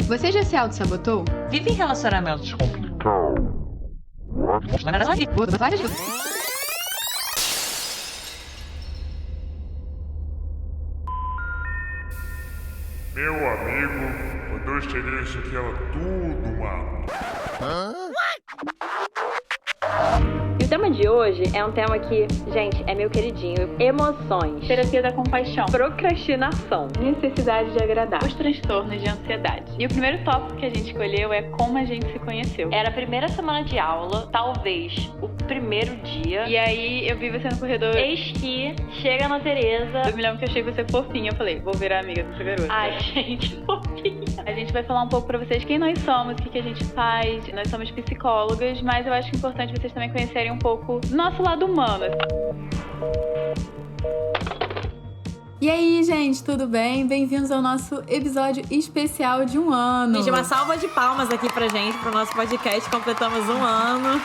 Você já se auto-sabotou? Vive em relacionamentos complicados. Meu amigo, quando eu cheguei isso aqui era tudo mato. E o tema de hoje é um tema que, gente, é meu queridinho. Emoções. Terapia da compaixão. Procrastinação. Necessidade de agradar. Os transtornos de ansiedade. E o primeiro tópico que a gente escolheu é como a gente se conheceu. Era a primeira semana de aula, talvez o primeiro dia. E aí eu vi você no corredor. Eis que chega na Tereza. Eu me lembro que eu achei você fofinha. Eu falei, vou virar amiga dessa garota. Ai, gente, fofinha. A gente vai falar um pouco pra vocês quem nós somos, o que a gente faz. Nós somos psicólogas, mas eu acho importante vocês também conhecerem um pouco do nosso lado humano. E aí, gente, tudo bem? Bem-vindos ao nosso episódio especial de 1 ano. Gente, uma salva de palmas aqui pra gente, pro nosso podcast. Completamos 1 ano.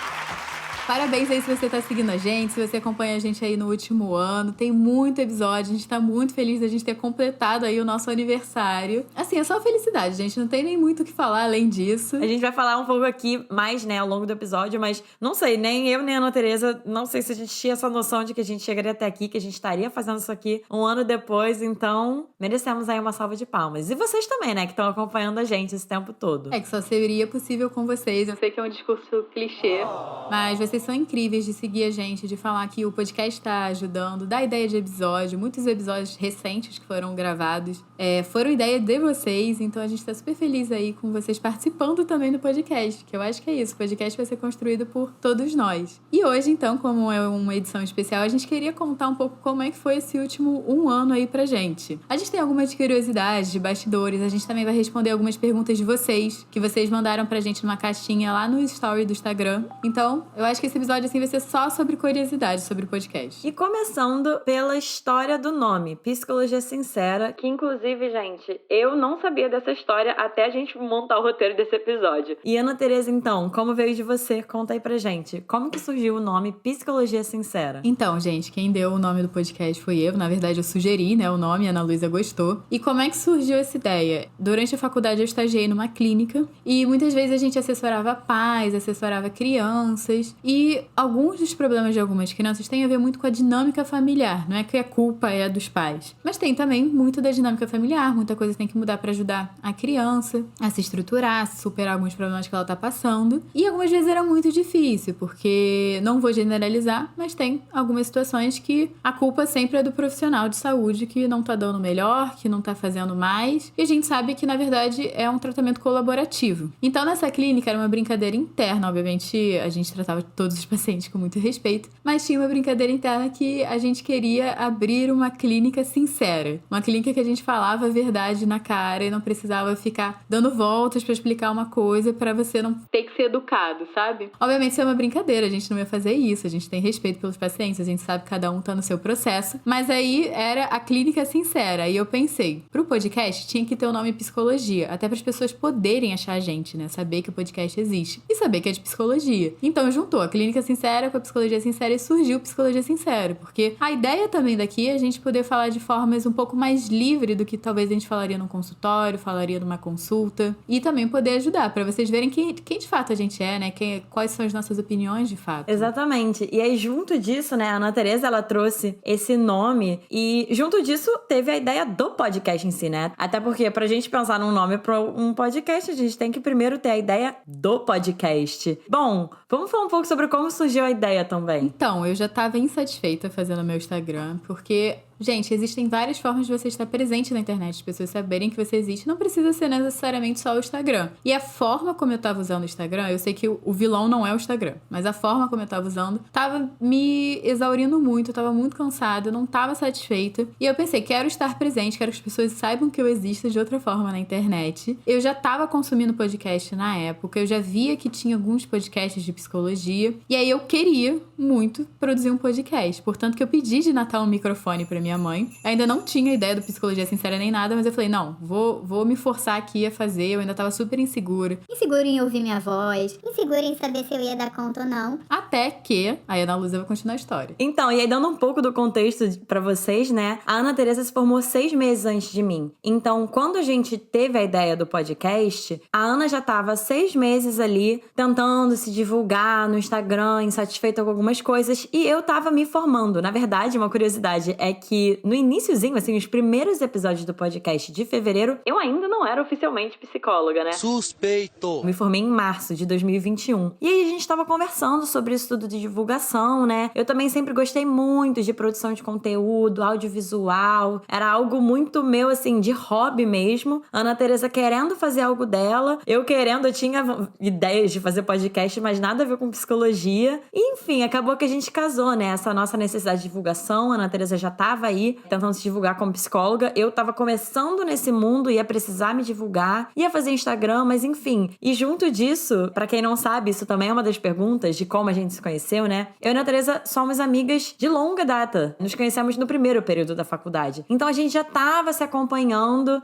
Parabéns aí se você tá seguindo a gente, se você acompanha a gente aí no último ano. Tem muito episódio, a gente tá muito feliz da gente ter completado aí o nosso aniversário. Assim, é só felicidade, gente, não tem nem muito o que falar além disso. A gente vai falar um pouco aqui mais, né, ao longo do episódio, mas não sei, nem eu nem a Ana Tereza, não sei se a gente tinha essa noção de que a gente chegaria até aqui, que a gente estaria fazendo isso aqui 1 ano depois, então merecemos aí uma salva de palmas. E vocês também, né, que estão acompanhando a gente esse tempo todo. É que só seria possível com vocês. Eu sei que é um discurso clichê, mas vocês são incríveis de seguir a gente, de falar que o podcast está ajudando, dar ideia de episódio. Muitos episódios recentes que foram gravados foram ideia de vocês, então a gente tá super feliz aí com vocês participando também do podcast, que eu acho que é isso, o podcast vai ser construído por todos nós. E hoje, então, como é uma edição especial, a gente queria contar um pouco como é que foi esse último 1 ano aí pra gente. A gente tem algumas curiosidades de bastidores, a gente também vai responder algumas perguntas de vocês, que vocês mandaram pra gente numa caixinha lá no story do Instagram. Então, eu acho que esse episódio assim vai ser só sobre curiosidade sobre o podcast. E começando pela história do nome, Psicologia Sincera, Que, inclusive, gente, eu não sabia dessa história até a gente montar o roteiro desse episódio. E Ana Tereza, então, como veio de você? Conta aí pra gente. Como que surgiu o nome Psicologia Sincera? Então, gente, quem deu o nome do podcast foi eu. Na verdade, eu sugeri, né, o nome, a Ana Luísa gostou. E como é que surgiu essa ideia? Durante a faculdade, eu estagiei numa clínica e muitas vezes a gente assessorava pais, assessorava crianças e alguns dos problemas de algumas crianças têm a ver muito com a dinâmica familiar. Não é que a culpa é dos pais, mas tem também muito da dinâmica familiar. Muita coisa tem que mudar pra ajudar a criança a se estruturar, a superar alguns problemas que ela tá passando. E algumas vezes era muito difícil, porque não vou generalizar, mas tem algumas situações que a culpa sempre é do profissional de saúde que não tá dando melhor, que não tá fazendo mais. E a gente sabe que, na verdade, é um tratamento colaborativo. Então, nessa clínica era uma brincadeira interna. Obviamente, a gente tratava todos os pacientes com muito respeito, mas tinha uma brincadeira interna que a gente queria abrir uma clínica sincera. Uma clínica que a gente falava a verdade na cara e não precisava ficar dando voltas pra explicar uma coisa pra você não ter que ser educado, sabe? Obviamente isso é uma brincadeira, a gente não ia fazer isso, a gente tem respeito pelos pacientes, a gente sabe que cada um tá no seu processo, mas aí era a clínica sincera e eu pensei, pro podcast tinha que ter o nome psicologia, até para as pessoas poderem achar a gente, né? Saber que o podcast existe e saber que é de psicologia. Então juntou a clínica sincera com a psicologia sincera e surgiu Psicologia Sincera, porque a ideia também daqui é a gente poder falar de formas um pouco mais livre do que talvez a gente falaria num consultório, falaria numa consulta, e também poder ajudar, pra vocês verem quem de fato a gente é, né? Quais são as nossas opiniões de fato. Exatamente. E aí, junto disso, né, a Ana Tereza, ela trouxe esse nome e, junto disso, teve a ideia do podcast em si, né? Até porque, pra gente pensar num nome pra um podcast, a gente tem que primeiro ter a ideia do podcast. Bom, vamos falar um pouco sobre como surgiu a ideia também. Então, eu já tava insatisfeita fazendo meu Instagram, porque... Gente, existem várias formas de você estar presente na internet, as pessoas saberem que você existe, não precisa ser necessariamente só o Instagram. E a forma como eu tava usando o Instagram, eu sei que o vilão não é o Instagram, mas a forma como eu tava usando tava me exaurindo muito, eu tava muito cansada, eu não tava satisfeita. E eu pensei, quero estar presente, quero que as pessoas saibam que eu existo de outra forma na internet. Eu já tava consumindo podcast na época, eu já via que tinha alguns podcasts de psicologia, e aí eu queria muito produzir um podcast. Portanto, que eu pedi de Natal um microfone pra minha mãe. Ainda não tinha ideia do Psicologia Sincera nem nada, mas eu falei, não, vou me forçar aqui a fazer. Eu ainda tava super insegura. Insegura em ouvir minha voz, insegura em saber se eu ia dar conta ou não. Até Até que... Aí a Ana Luísa vai continuar a história. Então, e aí dando um pouco do contexto pra vocês, né? A Ana Teresa se formou 6 meses antes de mim. Então, quando a gente teve a ideia do podcast, a Ana já tava 6 meses ali tentando se divulgar no Instagram, insatisfeita com algumas coisas, e eu tava me formando. Na verdade, uma curiosidade é que no iniciozinho, assim, os primeiros episódios do podcast de fevereiro, eu ainda não era oficialmente psicóloga, né? Suspeito! Me formei em março de 2021. E aí a gente tava conversando sobre isso tudo de divulgação, né? Eu também sempre gostei muito de produção de conteúdo, audiovisual. Era algo muito meu, assim, de hobby mesmo. A Ana Teresa querendo fazer algo dela. Eu tinha ideias de fazer podcast, mas nada a ver com psicologia. E, enfim, acabou que a gente casou, né? Essa nossa necessidade de divulgação. A Ana Teresa já tava aí tentando se divulgar como psicóloga. Eu tava começando nesse mundo, ia precisar me divulgar. Ia fazer Instagram, mas enfim. E junto disso, pra quem não sabe, isso também é uma das perguntas de como a gente se conheceu, né? Eu e a Ana Teresa somos amigas de longa data. Nos conhecemos no primeiro período da faculdade. Então a gente já tava se acompanhando,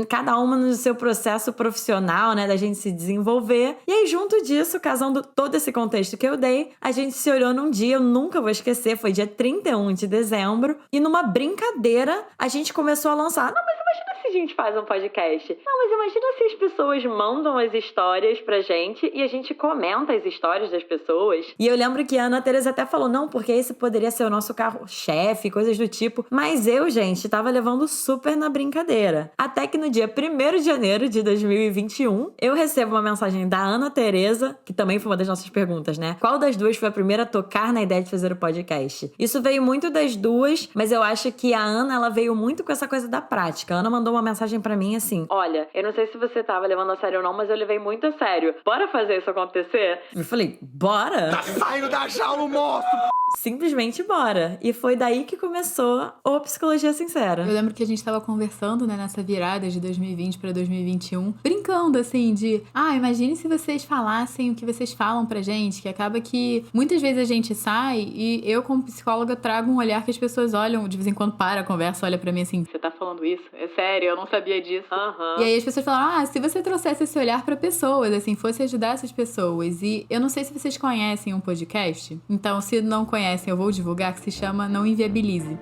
cada uma no seu processo profissional, né, da gente se desenvolver. E aí, junto disso, casando todo esse contexto que eu dei, a gente se olhou num dia, eu nunca vou esquecer, foi dia 31 de dezembro, e numa brincadeira, a gente começou a lançar. Não, mas imagina se a gente faz um podcast. Não, mas imagina se as pessoas mandam as histórias pra gente e a gente comenta as histórias das pessoas. E eu lembro que a Ana Teresa até falou, não, porque esse poderia ser o nosso carro-chefe, coisas do tipo. Mas eu, gente, tava levando super na brincadeira. Até que no dia 1º de janeiro de 2021, eu recebo uma mensagem da Ana Teresa, que também foi uma das nossas perguntas, né? Qual das duas foi a primeira a tocar na ideia de fazer o podcast? Isso veio muito das duas, mas eu acho que a Ana, ela veio muito com essa coisa da prática. A Ana mandou uma mensagem pra mim assim, olha, eu não sei se você tava levando a sério ou não, mas eu levei muito a sério. Bora fazer isso acontecer? Eu falei, bora? Tá saindo da jaula o monstro! Simplesmente bora. E foi daí que começou o Psicologia Sincera. Eu lembro que a gente tava conversando, né, nessa virada de 2020 pra 2021, brincando, assim, de... imagine se vocês falassem o que vocês falam pra gente, que acaba que muitas vezes a gente sai e eu, como psicóloga, trago um olhar que as pessoas olham, de vez em quando para a conversa, olha pra mim assim, você tá falando isso? É sério, eu não sabia disso. E aí as pessoas falam, se você trouxesse esse olhar pra pessoas, assim, fosse ajudar essas pessoas. E eu não sei se vocês conhecem um podcast, então se não conhecem, eu vou divulgar, que se chama Não Inviabilize.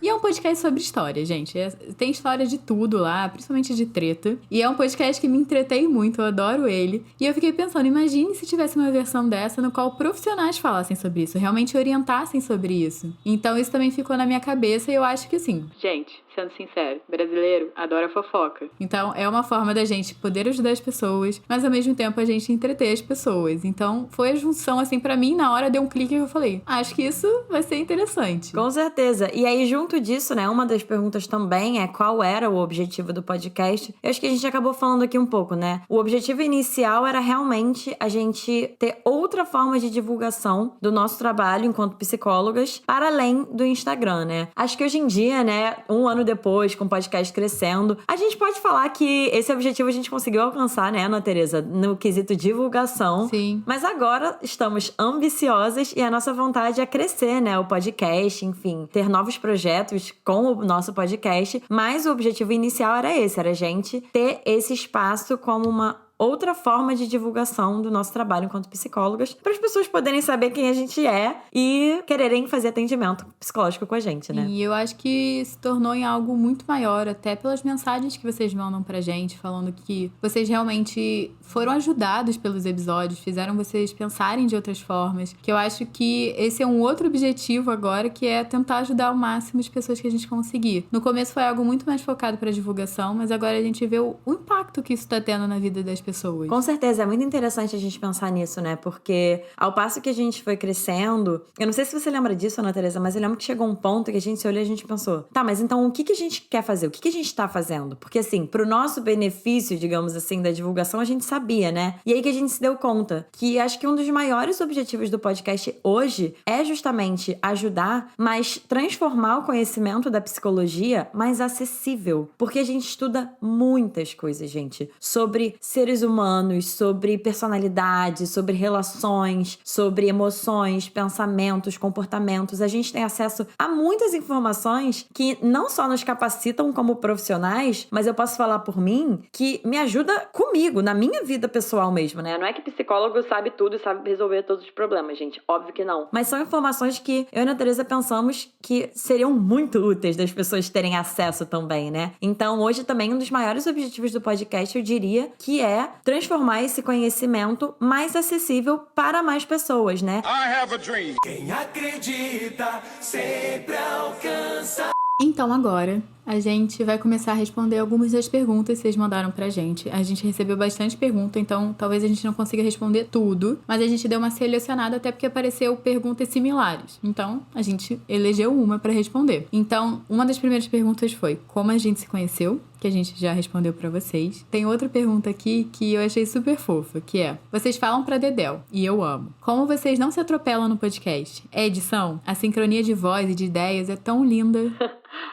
E é um podcast sobre história, gente. Tem história de tudo lá, principalmente de treta. E é um podcast que me entretei muito, eu adoro ele. E eu fiquei pensando, imagine se tivesse uma versão dessa no qual profissionais falassem sobre isso, realmente orientassem sobre isso. Então isso também ficou na minha cabeça e eu acho que assim... Gente, sendo sincero, brasileiro adora fofoca. Então é uma forma da gente poder ajudar as pessoas, mas ao mesmo tempo a gente entreter as pessoas. Então foi a junção, assim, pra mim, na hora deu um clique e eu falei, acho que isso vai ser interessante. Com certeza. E aí, junto disso, né, uma das perguntas também é qual era o objetivo do podcast. Eu acho que a gente acabou falando aqui um pouco, né? O objetivo inicial era realmente a gente ter outra forma de divulgação do nosso trabalho enquanto psicólogas, para além do Instagram, né? Acho que hoje em dia, né, um ano depois, com o podcast crescendo, a gente pode falar que esse objetivo a gente conseguiu alcançar, né, Ana Teresa? No quesito divulgação. Sim. Mas agora estamos ambiciosas e a nossa vontade é crescer, né? O podcast, enfim, ter novos projetos com o nosso podcast, mas o objetivo inicial era esse, era a gente ter esse espaço como uma outra forma de divulgação do nosso trabalho enquanto psicólogas, para as pessoas poderem saber quem a gente é e quererem fazer atendimento psicológico com a gente, né? E eu acho que se tornou em algo muito maior, até pelas mensagens que vocês mandam pra gente, falando que vocês realmente foram ajudados pelos episódios, fizeram vocês pensarem de outras formas, que eu acho que esse é um outro objetivo agora, que é tentar ajudar ao máximo as pessoas que a gente conseguir. No começo foi algo muito mais focado pra divulgação, mas agora a gente vê o impacto que isso tá tendo na vida das pessoas. Com certeza, é muito interessante a gente pensar nisso, né? Porque ao passo que a gente foi crescendo, eu não sei se você lembra disso, Ana Teresa, mas eu lembro que chegou um ponto que a gente se olhou e a gente pensou, tá, mas então o que a gente quer fazer? O que a gente tá fazendo? Porque assim, pro nosso benefício, digamos assim, da divulgação, a gente sabia, né? E aí que a gente se deu conta que acho que um dos maiores objetivos do podcast hoje é justamente ajudar, mas transformar o conhecimento da psicologia mais acessível. Porque a gente estuda muitas coisas, gente, sobre seres seres humanos, sobre personalidade, sobre relações, sobre emoções, pensamentos, comportamentos. A gente tem acesso a muitas informações que não só nos capacitam como profissionais, mas eu posso falar por mim, que me ajuda comigo, na minha vida pessoal mesmo, né? Não é que psicólogo sabe tudo e sabe resolver todos os problemas, gente. Óbvio que não. Mas são informações que eu e a Ana Teresa pensamos que seriam muito úteis das pessoas terem acesso também, né? Então, hoje também um dos maiores objetivos do podcast, eu diria, que é transformar esse conhecimento mais acessível para mais pessoas, né? Quem acredita sempre alcança. Então agora, a gente vai começar a responder algumas das perguntas que vocês mandaram pra gente. A gente recebeu bastante pergunta, então talvez a gente não consiga responder tudo, mas a gente deu uma selecionada até porque apareceu perguntas similares. Então, a gente elegeu uma pra responder. Então, uma das primeiras perguntas foi: como a gente se conheceu? Que a gente já respondeu pra vocês. Tem outra pergunta aqui que eu achei super fofa, que é: vocês falam pra Dedéu, e eu amo. Como vocês não se atropelam no podcast? É edição? A sincronia de voz e de ideias é tão linda.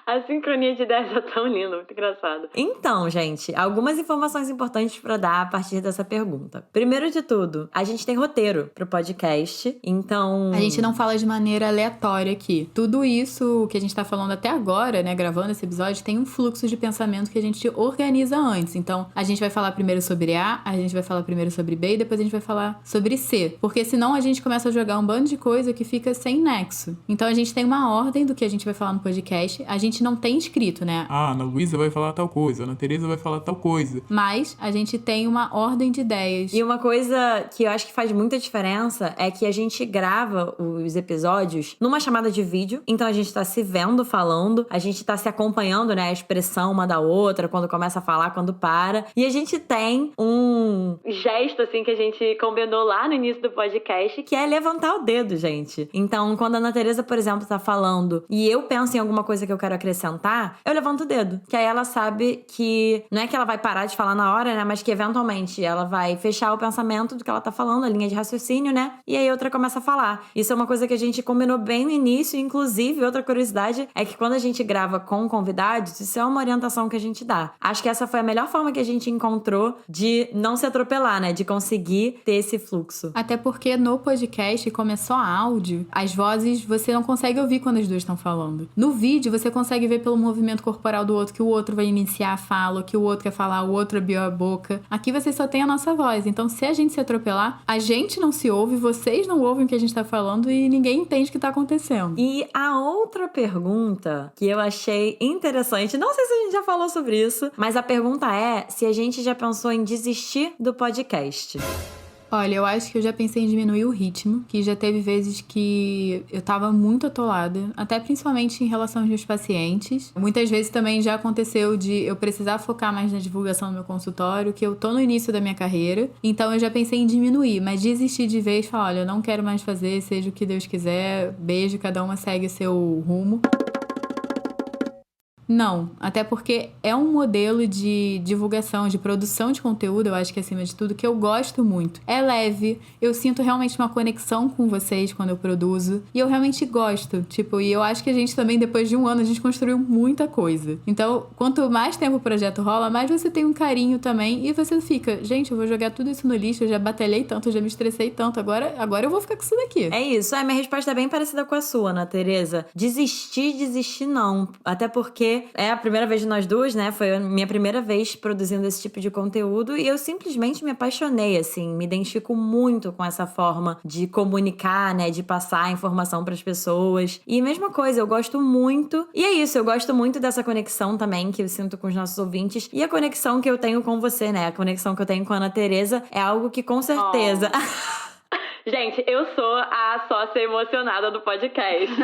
A sincronia de ideias é tão linda, muito engraçado. Então, gente, algumas informações importantes pra dar a partir dessa pergunta. Primeiro de tudo, a gente tem roteiro pro podcast, então... A gente não fala de maneira aleatória aqui. Tudo isso que a gente tá falando até agora, né, gravando esse episódio, tem um fluxo de pensamento que a gente organiza antes. Então, a gente vai falar primeiro sobre A, a gente vai falar primeiro sobre B e depois a gente vai falar sobre C. Porque senão a gente começa a jogar um bando de coisa que fica sem nexo. Então, a gente tem uma ordem do que a gente vai falar no podcast. A gente não tem escrito, né? Ah, a Ana Luísa vai falar tal coisa, a Ana Teresa vai falar tal coisa. Mas a gente tem uma ordem de ideias. E uma coisa que eu acho que faz muita diferença é que a gente grava os episódios numa chamada de vídeo. Então a gente tá se vendo falando, a gente tá se acompanhando, né? A expressão uma da outra, quando começa a falar, quando para. E a gente tem um gesto, assim, que a gente combinou lá no início do podcast, que é levantar o dedo, gente. Então, quando a Ana Teresa, por exemplo, tá falando e eu penso em alguma coisa que eu quero acrescentar, eu levanto o dedo. Que aí ela sabe que não é que ela vai parar de falar na hora, né? Mas que eventualmente ela vai fechar o pensamento do que ela tá falando, a linha de raciocínio, né? E aí outra começa a falar. Isso é uma coisa que a gente combinou bem no início. Inclusive, outra curiosidade é que quando a gente grava com convidados, isso é uma orientação que a gente dá. Acho que essa foi a melhor forma que a gente encontrou de não se atropelar, né? De conseguir ter esse fluxo. Até porque no podcast, como é só áudio, as vozes você não consegue ouvir quando as duas estão falando. No vídeo, você consegue ver pelo movimento corporal do outro que o outro vai iniciar a fala, que o outro quer falar, o outro abriu a boca. Aqui você só tem a nossa voz. Então, se a gente se atropelar, a gente não se ouve, vocês não ouvem o que a gente tá falando e ninguém entende o que tá acontecendo. E a outra pergunta que eu achei interessante, não sei se a gente já falou sobre isso, mas a pergunta é se a gente já pensou em desistir do podcast. Olha, eu acho que eu já pensei em diminuir o ritmo, que já teve vezes que eu tava muito atolada, até principalmente em relação aos meus pacientes. Muitas vezes também já aconteceu de eu precisar focar mais na divulgação do meu consultório, que eu tô no início da minha carreira, então eu já pensei em diminuir, mas desistir de vez, falar, olha, eu não quero mais fazer, seja o que Deus quiser, beijo, cada uma segue o seu rumo. Não, até porque é um modelo de divulgação, de produção de conteúdo, eu acho que acima de tudo, que eu gosto muito. É leve, eu sinto realmente uma conexão com vocês quando eu produzo, e eu realmente gosto, tipo, e eu acho que a gente também, depois de um ano, a gente construiu muita coisa. Então, quanto mais tempo o projeto rola, mais você tem um carinho também, e você fica, gente, eu vou jogar tudo isso no lixo, eu já batalhei tanto, eu já me estressei tanto, agora eu vou ficar com isso daqui. É isso, minha resposta é bem parecida com a sua, Ana Teresa. Desistir não, até porque é a primeira vez de nós duas, né? Foi a minha primeira vez produzindo esse tipo de conteúdo e eu simplesmente me apaixonei, assim. Me identifico muito com essa forma de comunicar, né? De passar a informação pras pessoas. E mesma coisa, eu gosto muito. E é isso, eu gosto muito dessa conexão também que eu sinto com os nossos ouvintes. E a conexão que eu tenho com você, né? A conexão que eu tenho com a Ana Teresa é algo que com certeza... Gente, eu sou a sócia emocionada do podcast.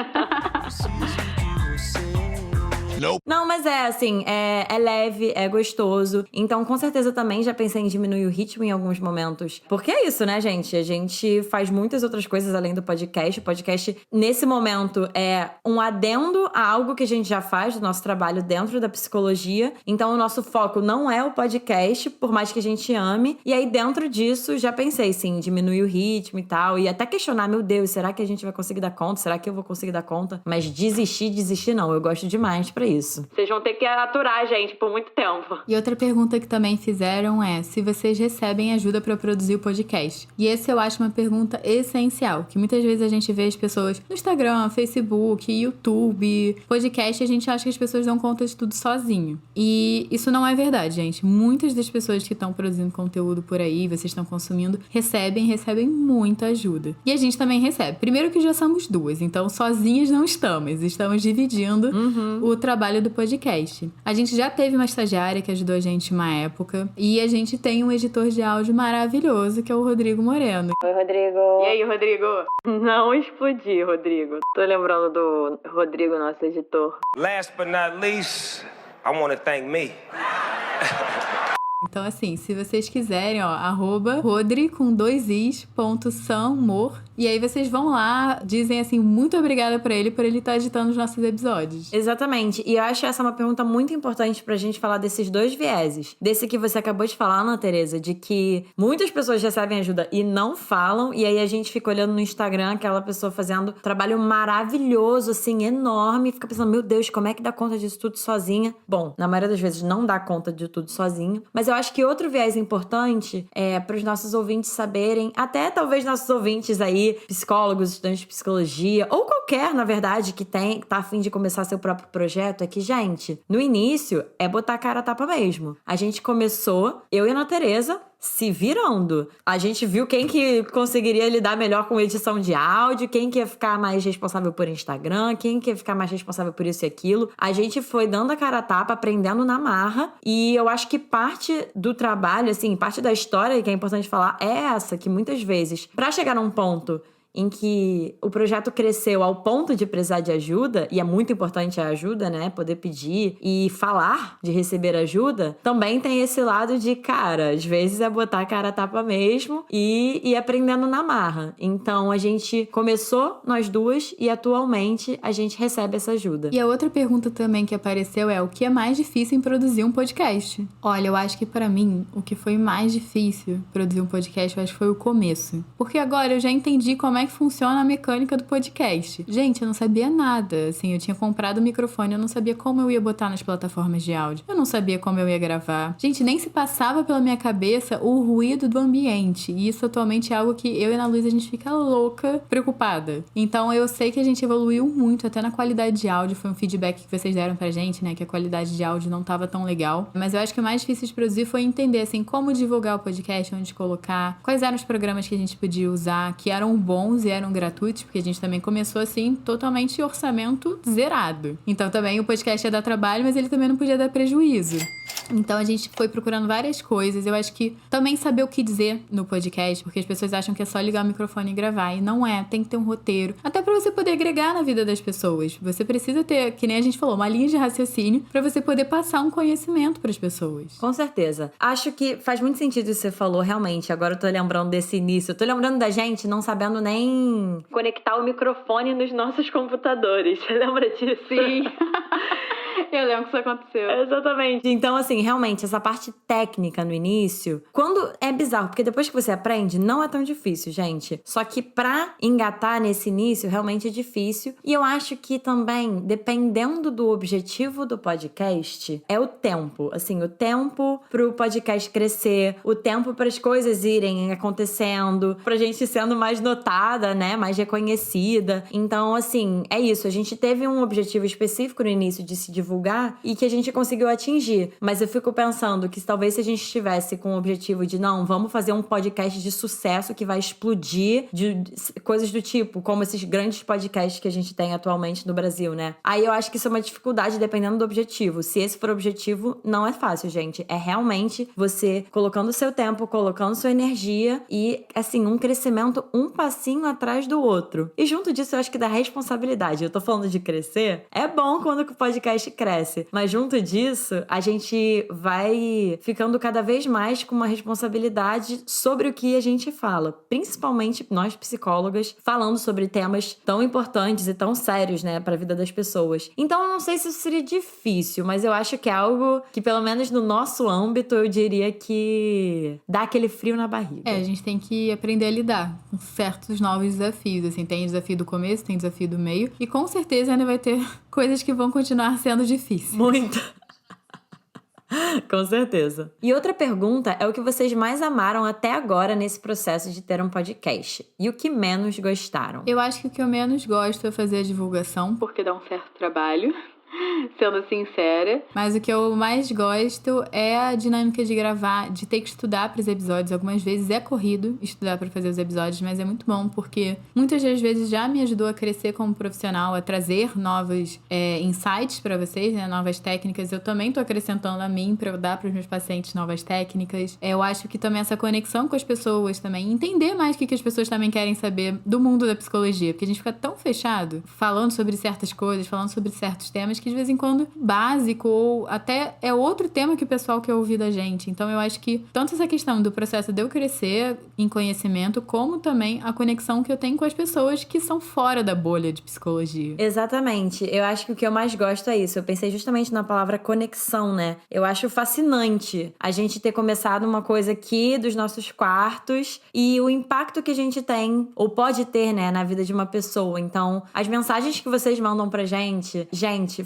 Não, mas é assim, é leve, é gostoso. Então, com certeza, também já pensei em diminuir o ritmo em alguns momentos. Porque é isso, né, gente? A gente faz muitas outras coisas além do podcast. O podcast, nesse momento, é um adendo a algo que a gente já faz do nosso trabalho dentro da psicologia. Então, o nosso foco não é o podcast, por mais que a gente ame. E aí, dentro disso, já pensei, sim, em diminuir o ritmo e tal. E até questionar, meu Deus, será que a gente vai conseguir dar conta? Será que eu vou conseguir dar conta? Mas desistir não. Eu gosto demais pra isso. isso. Vocês vão ter que aturar a gente por muito tempo. E outra pergunta que também fizeram é se vocês recebem ajuda pra produzir o podcast. E esse eu acho uma pergunta essencial, que muitas vezes a gente vê as pessoas no Instagram, Facebook, YouTube, podcast, a gente acha que as pessoas dão conta de tudo sozinho. E isso não é verdade, gente. Muitas das pessoas que estão produzindo conteúdo por aí, vocês estão consumindo, recebem muita ajuda. E a gente também recebe. Primeiro que já somos duas, então sozinhas não estamos dividindo o trabalho do podcast. A gente já teve uma estagiária que ajudou a gente uma época, e a gente tem um editor de áudio maravilhoso, que é o Rodrigo Moreno. Oi, Rodrigo. E aí, Rodrigo? Não explodi, Rodrigo. Tô lembrando do Rodrigo, nosso editor. Last but not least, I want to thank me. Então, assim, se vocês quiserem, ó, @rodri com 2is.samor. E aí vocês vão lá, dizem assim, muito obrigada pra ele por ele estar editando os nossos episódios. Exatamente. E eu acho essa uma pergunta muito importante pra gente falar desses dois vieses. Desse que você acabou de falar, Ana Tereza, de que muitas pessoas recebem ajuda e não falam. E aí a gente fica olhando no Instagram aquela pessoa fazendo trabalho maravilhoso, assim, enorme. E fica pensando, meu Deus, como é que dá conta disso tudo sozinha? Bom, na maioria das vezes não dá conta de tudo sozinho. Mas eu acho que outro viés importante é para os nossos ouvintes saberem, até talvez nossos ouvintes aí, psicólogos, estudantes de psicologia, ou qualquer, na verdade, que tá a fim de começar seu próprio projeto, é que, gente, no início é botar a cara a tapa mesmo. A gente começou, eu e a Ana Tereza, se virando. A gente viu quem que conseguiria lidar melhor com edição de áudio, quem que ia ficar mais responsável por Instagram, quem que ia ficar mais responsável por isso e aquilo. A gente foi dando a cara a tapa, aprendendo na marra, e eu acho que parte do trabalho, assim, parte da história que é importante falar é essa, que muitas vezes, pra chegar num ponto em que o projeto cresceu ao ponto de precisar de ajuda, e é muito importante a ajuda, né? Poder pedir e falar de receber ajuda, também tem esse lado de, cara, às vezes é botar a cara a tapa mesmo e ir aprendendo na marra. Então, a gente começou, nós duas, e atualmente a gente recebe essa ajuda. E a outra pergunta também que apareceu é o que é mais difícil em produzir um podcast? Olha, eu acho que pra mim, o que foi mais difícil produzir um podcast, eu acho que foi o começo. Porque agora eu já entendi como é que funciona a mecânica do podcast. Gente, eu não sabia nada. Assim, eu tinha comprado o microfone, eu não sabia como eu ia botar nas plataformas de áudio. Eu não sabia como eu ia gravar. Gente, nem se passava pela minha cabeça o ruído do ambiente. E isso atualmente é algo que eu e a Ana Luísa, a gente fica louca, preocupada. Então eu sei que a gente evoluiu muito, até na qualidade de áudio. Foi um feedback que vocês deram pra gente, né? Que a qualidade de áudio não tava tão legal. Mas eu acho que o mais difícil de produzir foi entender, assim, como divulgar o podcast, onde colocar, quais eram os programas que a gente podia usar, que eram bons e eram gratuitos, porque a gente também começou assim, totalmente orçamento zerado. Então também o podcast ia dar trabalho, mas ele também não podia dar prejuízo. Então a gente foi procurando várias coisas. Eu acho que também saber o que dizer no podcast, porque as pessoas acham que é só ligar o microfone e gravar, e não é, tem que ter um roteiro. Até pra você poder agregar na vida das pessoas. Você precisa ter, que nem a gente falou, uma linha de raciocínio pra você poder passar um conhecimento pras pessoas. Com certeza. Acho que faz muito sentido isso que você falou, realmente. Agora eu tô lembrando desse início. Eu tô lembrando da gente não sabendo nem conectar o microfone nos nossos computadores. Você lembra disso? Sim. Eu lembro que isso aconteceu. Exatamente. Então, assim, realmente, essa parte técnica no início, quando é bizarro, porque depois que você aprende, não é tão difícil, gente. Só que pra engatar nesse início, realmente é difícil. E eu acho que também, dependendo do objetivo do podcast, é o tempo. Assim, o tempo pro podcast crescer, o tempo para as coisas irem acontecendo, pra gente sendo mais notada, né? Mais reconhecida. Então, assim, é isso. A gente teve um objetivo específico no início de se divulgar e que a gente conseguiu atingir. Mas eu fico pensando que talvez se a gente estivesse com o objetivo de, não, vamos fazer um podcast de sucesso que vai explodir, de coisas do tipo, como esses grandes podcasts que a gente tem atualmente no Brasil, né? Aí eu acho que isso é uma dificuldade dependendo do objetivo. Se esse for o objetivo, não é fácil, gente. É realmente você colocando o seu tempo, colocando sua energia e, assim, um crescimento um passinho atrás do outro. E junto disso, eu acho que dá responsabilidade. Eu tô falando de crescer. É bom quando o podcast cresce, mas junto disso, a gente vai ficando cada vez mais com uma responsabilidade sobre o que a gente fala, principalmente nós psicólogas, falando sobre temas tão importantes e tão sérios, né, para a vida das pessoas. Então, eu não sei se isso seria difícil, mas eu acho que é algo que, pelo menos no nosso âmbito, eu diria que dá aquele frio na barriga. É, a gente tem que aprender a lidar com certos novos desafios, assim, tem desafio do começo, tem desafio do meio, e com certeza ainda vai ter coisas que vão continuar sendo menos difícil. Muito. Com certeza. E outra pergunta é o que vocês mais amaram até agora nesse processo de ter um podcast. E o que menos gostaram? Eu acho que o que eu menos gosto é fazer a divulgação, Porque dá um certo trabalho, sendo sincera. mas o que eu mais gosto é a dinâmica de gravar, de ter que estudar para os episódios. Algumas vezes é corrido estudar para fazer os episódios, mas é muito bom porque muitas das vezes já me ajudou a crescer como profissional, a trazer novos insights para vocês, né? Novas técnicas. Eu também tô acrescentando a mim para eu dar para os meus pacientes novas técnicas. Eu acho que também essa conexão com as pessoas também, entender mais o que as pessoas também querem saber do mundo da psicologia, porque a gente fica tão fechado falando sobre certas coisas, falando sobre certos temas, que de vez em quando básico ou até é outro tema que o pessoal quer ouvir da gente. Então eu acho que tanto essa questão do processo de eu crescer em conhecimento, como também a conexão que eu tenho com as pessoas que são fora da bolha de psicologia. Exatamente. Eu acho que o que eu mais gosto é isso. Eu pensei justamente na palavra conexão, né? Eu acho fascinante a gente ter começado uma coisa aqui dos nossos quartos e o impacto que a gente tem, ou pode ter, né, na vida de uma pessoa. Então, as mensagens que vocês mandam pra gente,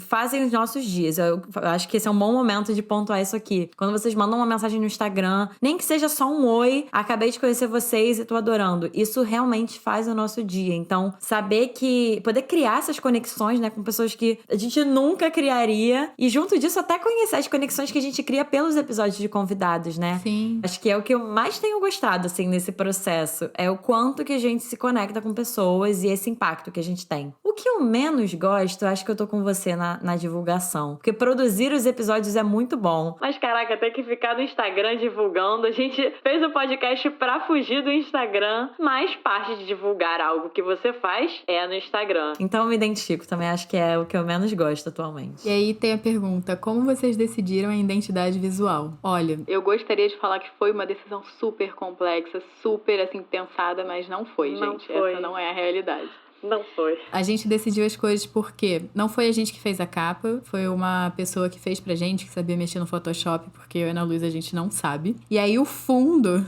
fazem os nossos dias. Eu acho que esse é um bom momento de pontuar isso aqui. Quando vocês mandam uma mensagem no Instagram, nem que seja só um oi, acabei de conhecer vocês e tô adorando. Isso realmente faz o nosso dia. Então, saber que... poder criar essas conexões, né, com pessoas que a gente nunca criaria. E junto disso, até conhecer as conexões que a gente cria pelos episódios de convidados, né? Sim. Acho que é o que eu mais tenho gostado, assim, nesse processo. É o quanto que a gente se conecta com pessoas e esse impacto que a gente tem. O que eu menos gosto, acho que eu tô com você na divulgação. Porque produzir os episódios é muito bom. Mas caraca, tem que ficar no Instagram divulgando. A gente fez o podcast pra fugir do Instagram, mas parte de divulgar algo que você faz é no Instagram. Então eu me identifico também, acho que é o que eu menos gosto atualmente. E aí tem a pergunta, como vocês decidiram a identidade visual? Olha, Eu gostaria de falar que foi uma decisão super complexa, super assim pensada, mas não foi, Não gente. foi. Essa não é a realidade. Não foi. a gente decidiu as coisas porque não foi a gente que fez a capa, foi uma pessoa que fez pra gente, que sabia mexer no Photoshop, porque eu e a Ana Luísa a gente não sabe. E aí o fundo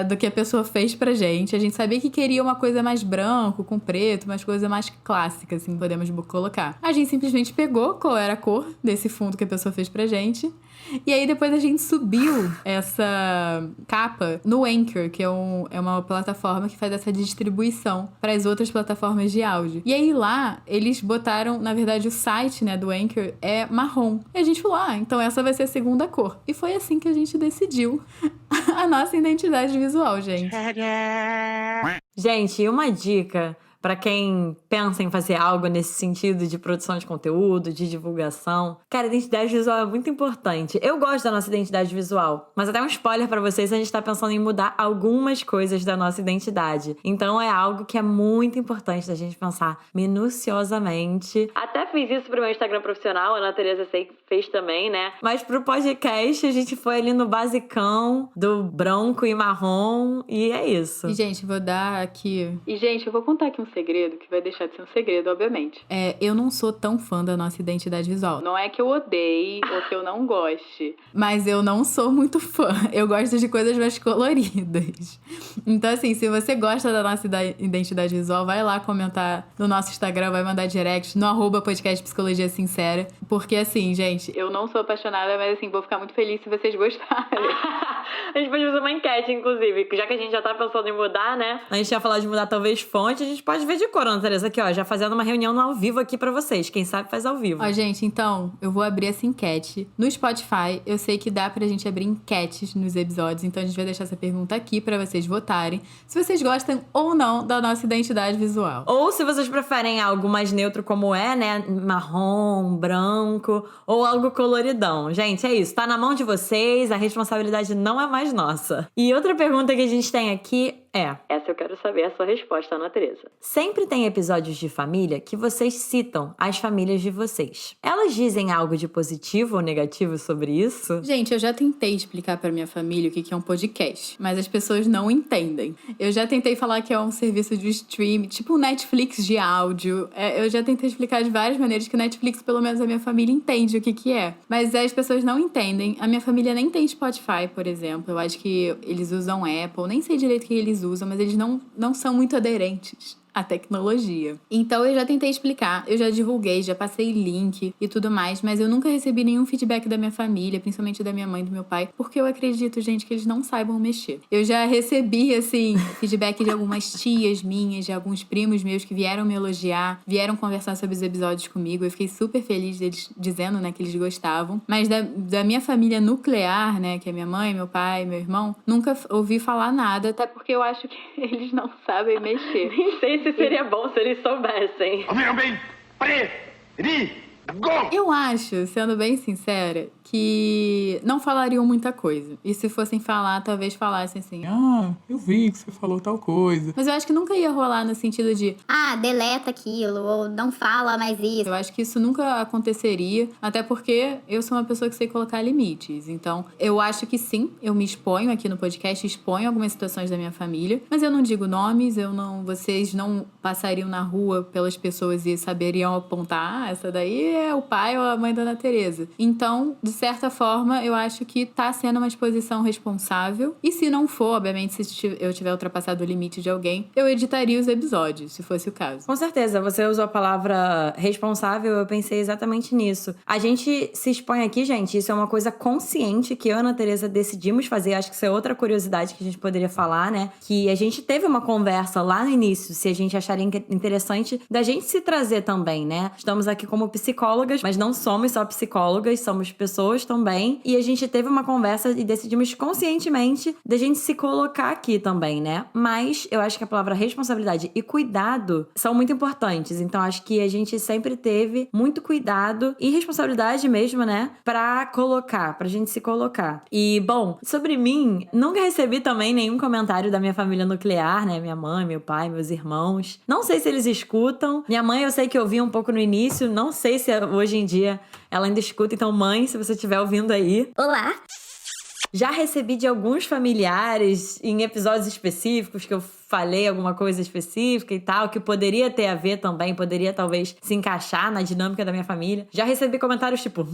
do que a pessoa fez pra gente, a gente sabia que queria uma coisa mais branco, com preto, umas coisas mais clássicas, assim, podemos colocar. A gente simplesmente pegou qual era a cor desse fundo que a pessoa fez pra gente. E aí depois a gente subiu essa capa no Anchor, que é uma plataforma que faz essa distribuição para as outras plataformas de áudio. E aí lá, eles botaram, na verdade, o site, né, do Anchor é marrom. E a gente falou, então essa vai ser a segunda cor. E foi assim que a gente decidiu a nossa identidade visual, gente. Gente, uma dica pra quem pensa em fazer algo nesse sentido de produção de conteúdo, de divulgação. Cara, identidade visual é muito importante. Eu gosto da nossa identidade visual, mas até um spoiler pra vocês, a gente tá pensando em mudar algumas coisas da nossa identidade. Então é algo que é muito importante da gente pensar minuciosamente. Até fiz isso pro meu Instagram profissional, a Ana Tereza fez também, né? Mas pro podcast, a gente foi ali no basicão do branco e marrom, e é isso. E, gente, vou dar aqui... E, gente, eu vou contar aqui um segredo, que vai deixar de ser um segredo, obviamente. eu não sou tão fã da nossa identidade visual. Não é que eu odeie ou que eu não goste. Mas eu não sou muito fã. Eu gosto de coisas mais coloridas. Então, assim, se você gosta da nossa identidade visual, vai lá comentar no nosso Instagram, vai mandar direct no @podcast Psicologia Sincera. Porque, assim, gente... Eu não sou apaixonada, mas, assim, vou ficar muito feliz se vocês gostarem. A gente pode fazer uma enquete, inclusive, já que a gente já tá pensando em mudar, né? A gente ia falar de mudar talvez fonte, a gente pode ver de cor, Ana Tereza, aqui, ó, já fazendo uma reunião no ao vivo aqui pra vocês. Quem sabe faz ao vivo. Ó, gente, então, eu vou abrir essa enquete. No Spotify, eu sei que dá pra gente abrir enquetes nos episódios, então a gente vai deixar essa pergunta aqui pra vocês votarem, se vocês gostam ou não da nossa identidade visual. Ou se vocês preferem algo mais neutro como é, né, marrom, branco, ou algo coloridão. Gente, é isso, tá na mão de vocês, a responsabilidade não é mais nossa. E outra pergunta que a gente tem aqui é... Essa eu quero saber a sua resposta, Ana Tereza. Sempre tem episódios de família que vocês citam as famílias de vocês. Elas dizem algo de positivo ou negativo sobre isso? Gente, eu já tentei explicar pra minha família o que é um podcast, mas as pessoas não entendem. Eu já tentei falar que é um serviço de stream, tipo um Netflix de áudio. Eu já tentei explicar de várias maneiras que o Netflix, pelo menos a minha família, entende o que é. Mas as pessoas não entendem. A minha família nem tem Spotify, por exemplo. Eu acho que eles usam Apple, nem sei direito o que eles usam, mas eles não são muito aderentes a tecnologia. Então eu já tentei explicar, eu já divulguei, já passei link e tudo mais, mas eu nunca recebi nenhum feedback da minha família, principalmente da minha mãe e do meu pai, porque eu acredito, gente, que eles não saibam mexer. Eu já recebi, assim, feedback de algumas tias minhas, de alguns primos meus que vieram me elogiar, vieram conversar sobre os episódios comigo. Eu fiquei super feliz deles dizendo, né, que eles gostavam. Mas da minha família nuclear, né, que é minha mãe, meu pai, meu irmão, nunca ouvi falar nada, até porque eu acho que eles não sabem mexer. Nem sei se seria bom se eles soubessem. Ouviram bem? Go! Eu acho, sendo bem sincera, que não falariam muita coisa. E se fossem falar, talvez falassem assim: Ah, eu vi que você falou tal coisa. Mas eu acho que nunca ia rolar no sentido de deleta aquilo, ou não fala mais isso. eu acho que isso nunca aconteceria, até porque eu sou uma pessoa que sei colocar limites. Então, eu acho que sim, eu me exponho aqui no podcast, exponho algumas situações da minha família, mas eu não digo nomes, vocês não passariam na rua pelas pessoas e saberiam apontar, essa daí é o pai ou a mãe da Ana Teresa. Então, de certa forma, eu acho que tá sendo uma exposição responsável. E se não for, obviamente, se eu tiver ultrapassado o limite de alguém, eu editaria os episódios, se fosse o caso. Com certeza, você usou a palavra responsável, eu pensei exatamente nisso. A gente se expõe aqui, gente, isso é uma coisa consciente que eu e a Ana Teresa decidimos fazer. Acho que isso é outra curiosidade que a gente poderia falar, né? Que a gente teve uma conversa lá no início, se a gente acharia interessante da gente se trazer também, né? Estamos aqui como psicólogas, mas não somos só psicólogas, somos pessoas também. E a gente teve uma conversa e decidimos conscientemente da gente se colocar aqui também, né? Mas eu acho que a palavra responsabilidade e cuidado são muito importantes. Então acho que a gente sempre teve muito cuidado e responsabilidade mesmo, né? Pra gente se colocar. E, bom, sobre mim, nunca recebi também nenhum comentário da minha família nuclear, né? Minha mãe, meu pai, meus irmãos. Não sei se eles escutam. Minha mãe eu sei que eu vi um pouco no início, não sei se hoje em dia ela ainda escuta. Então, mãe, se você estiver ouvindo aí, Olá! já recebi de alguns familiares em episódios específicos que eu falei alguma coisa específica e tal, que poderia ter a ver também, poderia talvez se encaixar na dinâmica da minha família. Já recebi comentários tipo,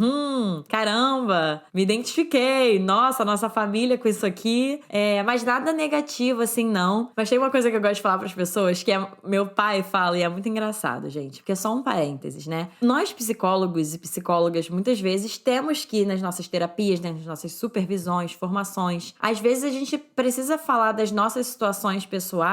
caramba, me identifiquei, nossa família com isso aqui. Mas nada negativo, assim, não. Mas tem uma coisa que eu gosto de falar pras pessoas, que meu pai fala, e é muito engraçado, gente, porque é só um parênteses, né? Nós, psicólogos e psicólogas, muitas vezes temos que ir nas nossas terapias, né, nas nossas supervisões, formações. Às vezes a gente precisa falar das nossas situações pessoais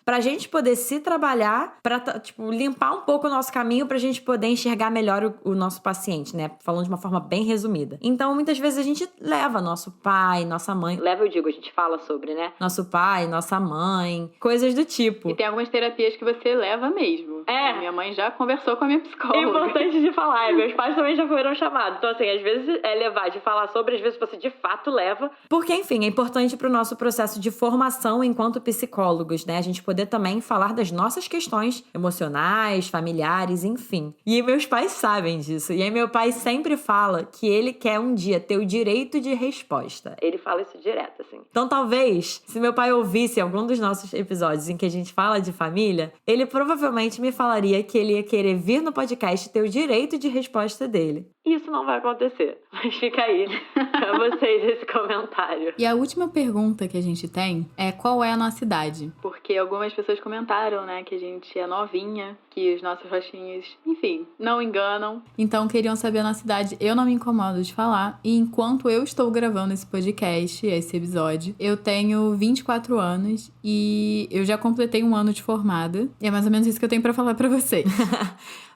pra gente poder se trabalhar, pra, limpar um pouco o nosso caminho pra gente poder enxergar melhor o nosso paciente, né? Falando de uma forma bem resumida. Então, muitas vezes a gente leva nosso pai, nossa mãe. Leva, eu digo, a gente fala sobre, né? Nosso pai, nossa mãe, coisas do tipo. E tem algumas terapias que você leva mesmo. A minha mãe já conversou com a minha psicóloga. Importante de falar, meus pais também já foram chamados. Então, assim, às vezes é levar de falar sobre, às vezes você de fato leva. Porque, enfim, é importante pro nosso processo de formação enquanto psicólogos, né? A gente poder também falar das nossas questões emocionais, familiares, enfim. E meus pais sabem disso. E aí meu pai sempre fala que ele quer um dia ter o direito de resposta. Ele fala isso direto, assim. Então talvez, se meu pai ouvisse algum dos nossos episódios em que a gente fala de família, ele provavelmente me falaria que ele ia querer vir no podcast e ter o direito de resposta dele. Isso não vai acontecer. Mas fica aí pra vocês esse comentário. E a última pergunta que a gente tem é: qual é a nossa idade? Porque algumas pessoas comentaram, né, que a gente é novinha, que os nossos rostinhos, enfim, não enganam. Então queriam saber a nossa idade. Eu não me incomodo de falar. E enquanto eu estou gravando esse podcast, esse episódio, eu tenho 24 anos e eu já completei 1 ano de formada. E é mais ou menos isso que eu tenho pra falar pra vocês.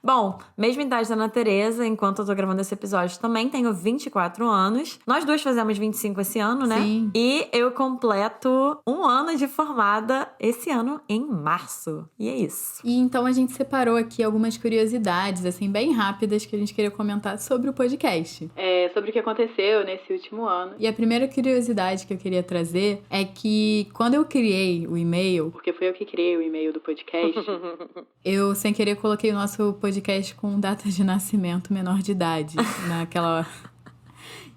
Bom, mesma idade da Ana Teresa, enquanto eu tô gravando esse episódio, também tenho 24 anos. Nós duas fazemos 25 esse ano, né? Sim. E eu completo 1 ano de formada esse ano, em março. E é isso. E então a gente separou aqui algumas curiosidades, assim, bem rápidas que a gente queria comentar sobre o podcast. Sobre o que aconteceu nesse último ano. E a primeira curiosidade que eu queria trazer é que quando eu criei o e-mail... Porque foi eu que criei o e-mail do podcast. Eu, sem querer, coloquei o nosso podcast com data de nascimento menor de idade naquela...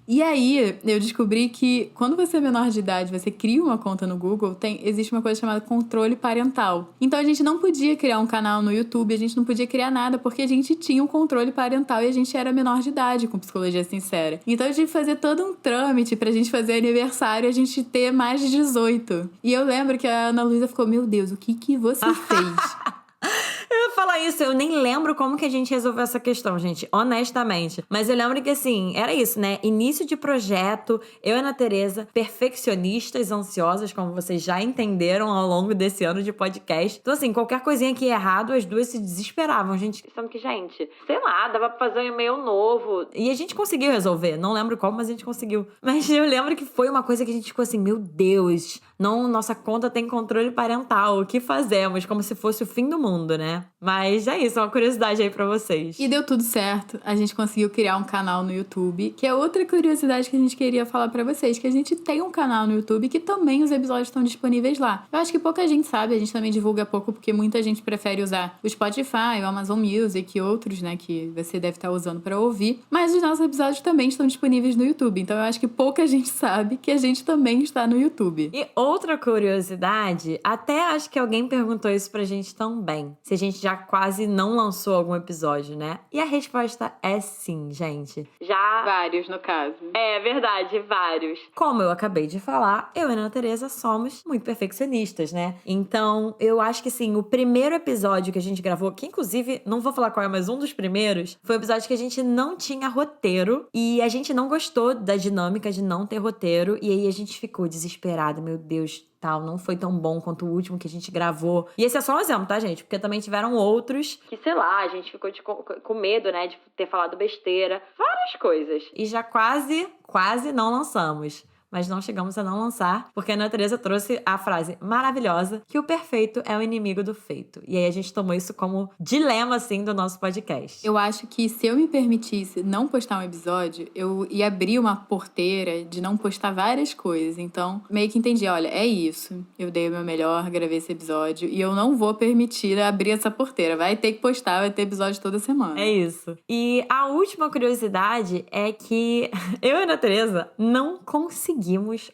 E aí, eu descobri que quando você é menor de idade, você cria uma conta no Google, existe uma coisa chamada controle parental. Então, a gente não podia criar um canal no YouTube, a gente não podia criar nada, porque a gente tinha um controle parental e a gente era menor de idade, com psicologia sincera. Então, eu tive que fazer todo um trâmite pra gente fazer aniversário e a gente ter mais de 18. E eu lembro que a Ana Luísa ficou, meu Deus, o que você fez? falar isso, eu nem lembro como que a gente resolveu essa questão, gente, honestamente. Mas eu lembro que, assim, era isso, né? Início de projeto, eu e a Ana Tereza, perfeccionistas, ansiosas, como vocês já entenderam ao longo desse ano de podcast. Então, assim, qualquer coisinha que ia errado, as duas se desesperavam, gente. Sendo que, gente, sei lá, dava pra fazer um e-mail novo. E a gente conseguiu resolver. Não lembro como, mas a gente conseguiu. Mas eu lembro que foi uma coisa que a gente ficou assim, meu Deus, não, nossa conta tem controle parental, o que fazemos? Como se fosse o fim do mundo, né? Mas é isso, uma curiosidade aí pra vocês. E deu tudo certo. A gente conseguiu criar um canal no YouTube, que é outra curiosidade que a gente queria falar pra vocês, que a gente tem um canal no YouTube que também os episódios estão disponíveis lá. Eu acho que pouca gente sabe, a gente também divulga pouco, porque muita gente prefere usar o Spotify, o Amazon Music e outros, né, que você deve estar usando pra ouvir. Mas os nossos episódios também estão disponíveis no YouTube, então eu acho que pouca gente sabe que a gente também está no YouTube. E outra curiosidade, até acho que alguém perguntou isso pra gente também, se a gente já quase não lançou algum episódio, né? E a resposta é sim, gente. Já... Vários, no caso. É verdade, vários. Como eu acabei de falar, eu e a Ana Tereza somos muito perfeccionistas, né? Então, eu acho que, assim, o primeiro episódio que a gente gravou, que inclusive, não vou falar qual é, mas um dos primeiros, foi um episódio que a gente não tinha roteiro e a gente não gostou da dinâmica de não ter roteiro e aí a gente ficou desesperado, meu Deus, tal, não foi tão bom quanto o último que a gente gravou. E esse é só um exemplo, tá, gente? Porque também tiveram outros que, sei lá, a gente ficou com medo, né, de ter falado besteira, várias coisas. E já quase não lançamos. Mas não chegamos a não lançar, porque a Ana Tereza trouxe a frase maravilhosa que o perfeito é o inimigo do feito. E aí a gente tomou isso como dilema, assim, do nosso podcast. Eu acho que se eu me permitisse não postar um episódio, eu ia abrir uma porteira de não postar várias coisas. Então, meio que entendi, olha, é isso. Eu dei o meu melhor, gravei esse episódio e eu não vou permitir abrir essa porteira. Vai ter que postar, vai ter episódio toda semana. É isso. E a última curiosidade é que eu e a Ana Tereza não conseguimos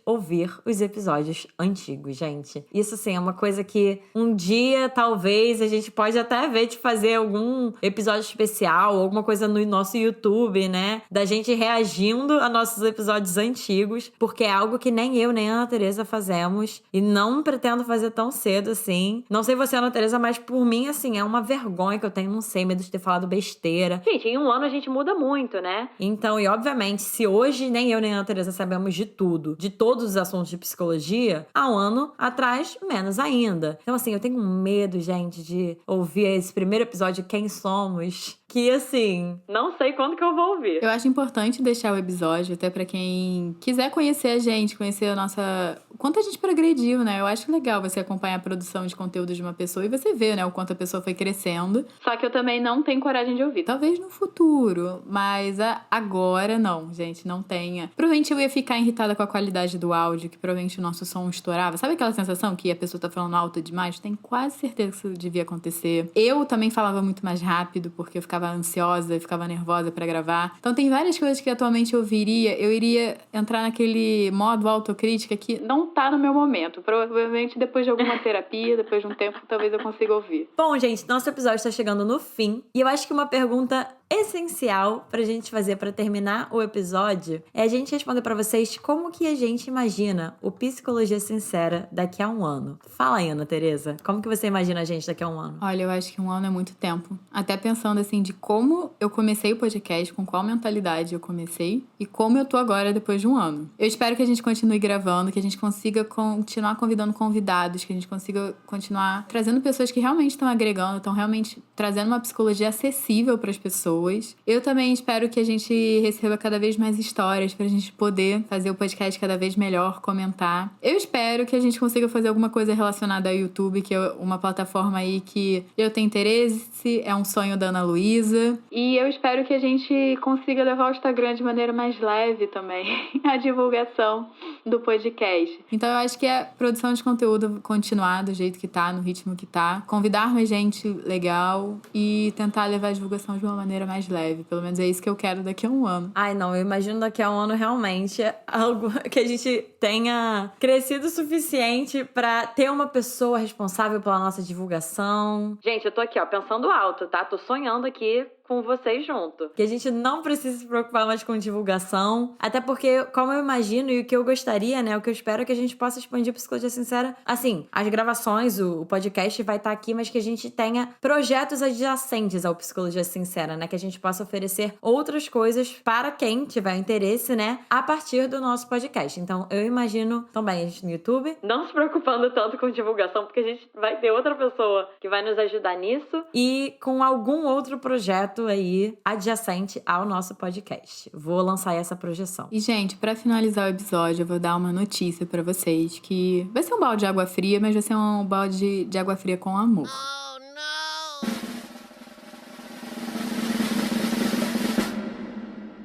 ouvir os episódios antigos, gente. Isso, sim, é uma coisa que um dia, talvez, a gente pode até ver de fazer algum episódio especial, alguma coisa no nosso YouTube, né? Da gente reagindo a nossos episódios antigos, porque é algo que nem eu, nem a Ana Tereza fazemos. E não pretendo fazer tão cedo, assim. Não sei você, Ana Tereza, mas por mim, assim, é uma vergonha que eu tenho, não sei, medo de ter falado besteira. Gente, em um ano a gente muda muito, né? Então, e obviamente, se hoje nem eu, nem a Ana Tereza sabemos de tudo, de todos os assuntos de psicologia, há um ano atrás, menos ainda. Então, assim, eu tenho medo, gente, de ouvir esse primeiro episódio, Quem Somos, que, assim, não sei quando que eu vou ouvir. Eu acho importante deixar o episódio, até pra quem quiser conhecer a gente, conhecer a nossa... O quanto a gente progrediu, né? Eu acho legal você acompanhar a produção de conteúdo de uma pessoa e você ver, né, o quanto a pessoa foi crescendo. Só que eu também não tenho coragem de ouvir. Talvez no futuro, mas agora não, gente, não tenha. Provavelmente eu ia ficar irritada com a qualidade do áudio, que provavelmente o nosso som estourava. Sabe aquela sensação que a pessoa tá falando alto demais? Tenho quase certeza que isso devia acontecer. Eu também falava muito mais rápido, porque eu ficava ansiosa, eu ficava nervosa pra gravar. Então tem várias coisas que atualmente eu iria entrar naquele modo autocrítica que não tá no meu momento. Provavelmente depois de alguma terapia, depois de um tempo, talvez eu consiga ouvir. Bom, gente, nosso episódio tá chegando no fim. E eu acho que uma pergunta essencial pra gente fazer pra terminar o episódio é a gente responder pra vocês como que a gente imagina o Psicologia Sincera daqui a um ano. Fala aí, Ana Tereza, como que você imagina a gente daqui a um ano? Olha, eu acho que um ano é muito tempo. Até pensando, assim, de como eu comecei o podcast, com qual mentalidade eu comecei e como eu tô agora depois de um ano. Eu espero que a gente continue gravando, que a gente consiga continuar convidando convidados, que a gente consiga continuar trazendo pessoas que realmente estão agregando, estão realmente trazendo uma psicologia acessível pras pessoas. Eu também espero que a gente receba cada vez mais histórias pra gente poder fazer o podcast cada vez melhor, comentar. Eu espero que a gente consiga fazer alguma coisa relacionada ao YouTube, que é uma plataforma aí que eu tenho interesse, é um sonho da Ana Luísa. E eu espero que a gente consiga levar o Instagram de maneira mais leve também, a divulgação do podcast. Então eu acho que a produção de conteúdo continuar do jeito que tá, no ritmo que tá, convidar mais gente legal e tentar levar a divulgação de uma maneira mais leve. Pelo menos é isso que eu quero daqui a um ano. Ai, não, eu imagino daqui a um ano realmente algo que a gente tenha crescido o suficiente pra ter uma pessoa responsável pela nossa divulgação. Gente, eu tô aqui, ó, pensando alto, tá? Tô sonhando aqui com vocês junto. Que a gente não precisa se preocupar mais com divulgação. Até porque, como eu imagino e o que eu gostaria, né? O que eu espero é que a gente possa expandir Psicologia Sincera. Assim, as gravações, o podcast vai estar aqui, mas que a gente tenha projetos adjacentes ao Psicologia Sincera, né? Que a gente possa oferecer outras coisas para quem tiver interesse, né? A partir do nosso podcast. Então, eu imagino também a gente no YouTube, não se preocupando tanto com divulgação, porque a gente vai ter outra pessoa que vai nos ajudar nisso e com algum outro projeto aí adjacente ao nosso podcast. Vou lançar essa projeção. E, gente, pra finalizar o episódio, eu vou dar uma notícia pra vocês que vai ser um balde de água fria, mas vai ser um balde de água fria com amor.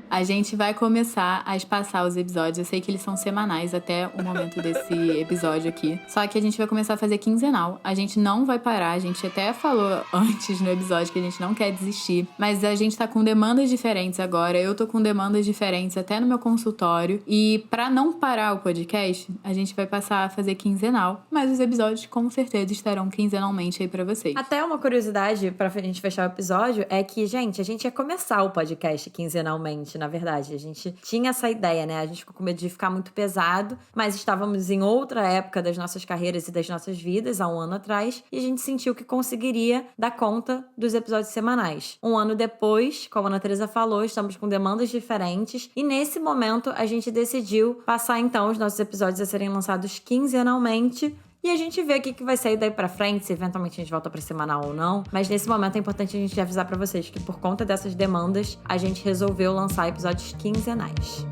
A gente vai começar a espaçar os episódios. Eu sei que eles são semanais até o momento desse episódio aqui. Só que a gente vai começar a fazer quinzenal. A gente não vai parar. A gente até falou antes no episódio que a gente não quer desistir. Mas a gente tá com demandas diferentes agora. Eu tô com demandas diferentes até no meu consultório. E pra não parar o podcast, a gente vai passar a fazer quinzenal. Mas os episódios com certeza estarão quinzenalmente aí pra vocês. Até uma curiosidade pra gente fechar o episódio é que, gente, a gente ia começar o podcast quinzenalmente, na verdade. A gente tinha essa ideia, né? A gente ficou com medo de ficar muito pesado, mas estávamos em outra época das nossas carreiras e das nossas vidas, há um ano atrás, e a gente sentiu que conseguiria dar conta dos episódios semanais. Um ano depois, como a Ana Teresa falou, estamos com demandas diferentes, e nesse momento a gente decidiu passar então os nossos episódios a serem lançados quinzenalmente. E a gente vê o que vai sair daí pra frente, se eventualmente a gente volta pra semanal ou não. Mas nesse momento é importante a gente avisar pra vocês que por conta dessas demandas, a gente resolveu lançar episódios quinzenais.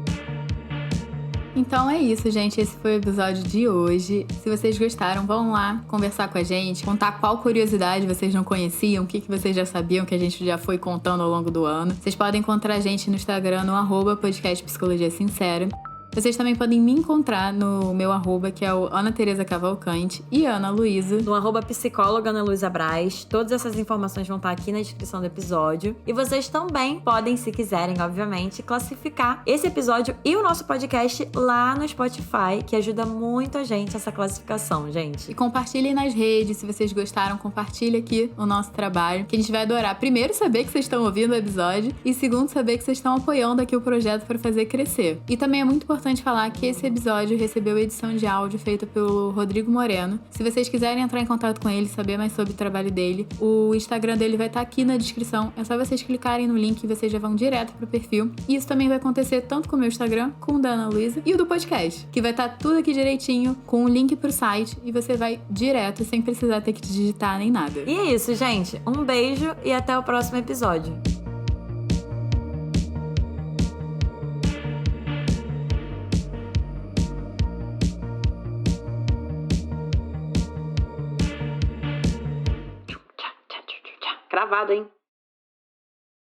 Então é isso, gente. Esse foi o episódio de hoje. Se vocês gostaram, vão lá conversar com a gente, contar qual curiosidade vocês não conheciam, o que vocês já sabiam que a gente já foi contando ao longo do ano. Vocês podem encontrar a gente no Instagram, no @podcast Psicologia Sincera. Vocês também podem me encontrar no meu @, que é o Ana Teresa Cavalcante, e Ana Luísa. No @psicóloga Ana Luísa Braz. Todas essas informações vão estar aqui na descrição do episódio. E vocês também podem, se quiserem, obviamente, classificar esse episódio e o nosso podcast lá no Spotify, que ajuda muito a gente essa classificação, gente. E compartilhem nas redes, se vocês gostaram, compartilhe aqui o nosso trabalho, que a gente vai adorar. Primeiro, saber que vocês estão ouvindo o episódio, e segundo, saber que vocês estão apoiando aqui o projeto para fazer crescer. E também é muito importante falar que esse episódio recebeu edição de áudio feita pelo Rodrigo Moreno. Se vocês quiserem entrar em contato com ele, saber mais sobre o trabalho dele, o Instagram dele vai estar aqui na descrição. É só vocês clicarem no link e vocês já vão direto pro perfil. E isso também vai acontecer tanto com o meu Instagram, com o da Ana Luísa e o do podcast, que vai estar tudo aqui direitinho, com o link pro site, e você vai direto, sem precisar ter que digitar nem nada. E é isso, gente. Um beijo e até o próximo episódio. Gravado, hein?